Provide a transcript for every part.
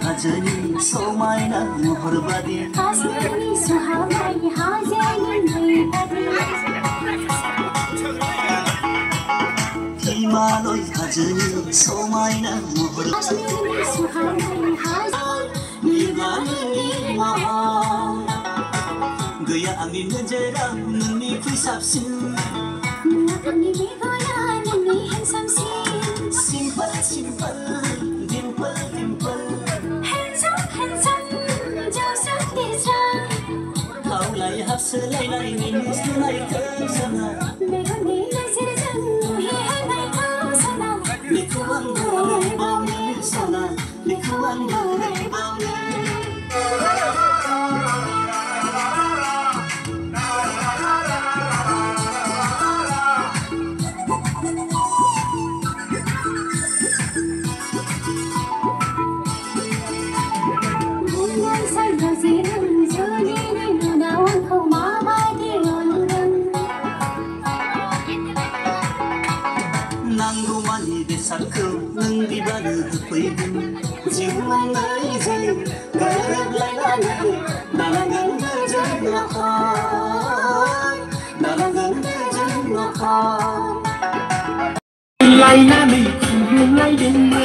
हजनी सोमायना मोहरबादी आसमानी सुहावनी हाजनी हिमालय हजनी सोमायना मोहरबादी सुहावनी हाजनी गया आंनि नोजोराव नोंनिख्रुइ साबसिन आंनि मेगना नोंनि हेन्डसामसिन सिम्पोल सिम्पोल डिम्पल डिम्पल हेन्डसाम जौसा देसा गावलाय हाबसोलायनाय मिनिस्लुनायखौ साना मेगननि नोजोरजों नुहैनायखौ साना बेखौ आं बोरै बावनो साना बेखौ आं बोरै बावनो नांगौमानि बेसादखौ नों बिबानो होफैगोन जिउमायनायजों गोरोबलायनानै दालांगोन गोजोन न'खर दालांगोन गोजोन न'खर लायनानै खुलुमलायदोंमोन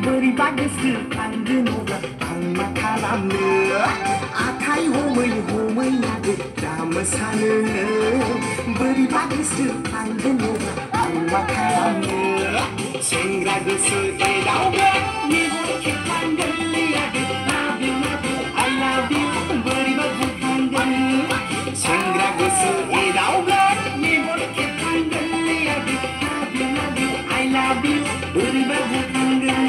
बोरैबा गोसो थांगोन अब्ला आं मा खालामनो आखाइ हमै हमै नागो दा मोसानो बोरैबा गोसो थांगोन अब्ला आं मा खालामनो सेंग्रा गोसो एदावगोन मेगन खेबखांगोन love you I love you बोरैबा बुंखांगोन सेंग्रा गोसो एदावगोन मेगन खेबखांगोन love you I love you बोरैबा बुंखांगोन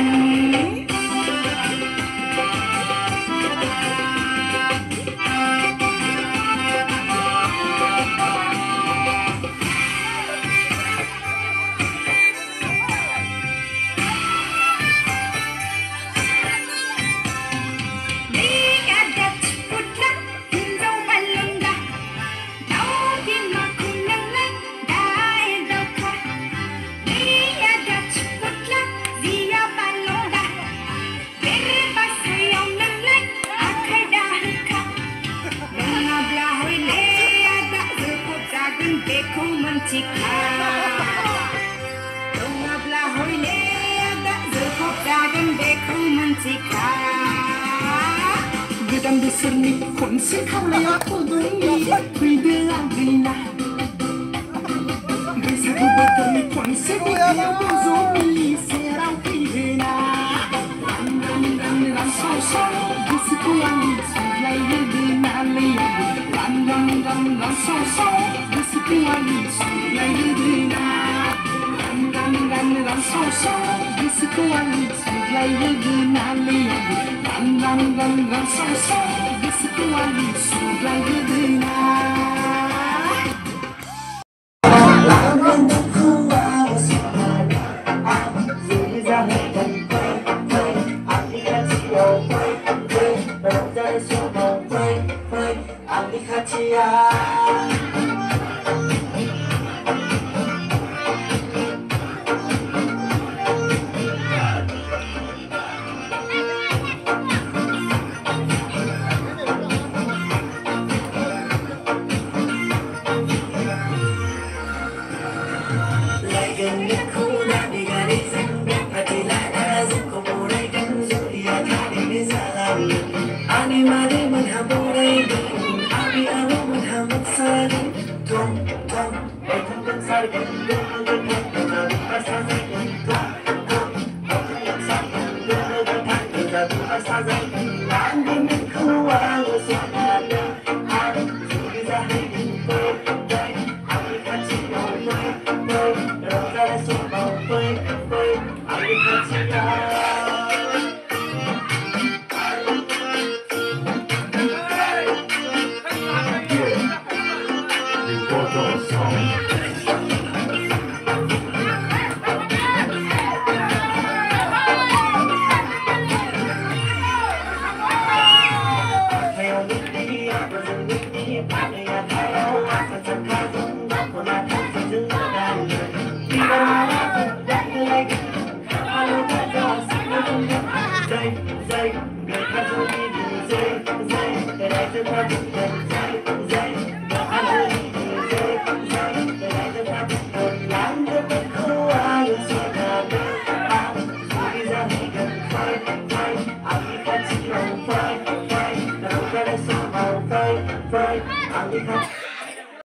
गोदान बोसोरनि खनसे खालायाव फुदुंनि फैदो आगैना बैसागु बोथोरनि खनसे बिदियाव ज'नि सेराव फैदोना रान रान रान रान साव साव गोसोखौ आंनि सुग्लायहोदोनालै रान रान रान रान साव साव गोसोखौ आंनि सुग्लायहोदोना रान रान रान रान साव साव गोसोखौ आंनि सुग्लायहोदोनालै रान रान रान रान साव साव गोसोखौ आंनि सुग्लायहोदोना Friday.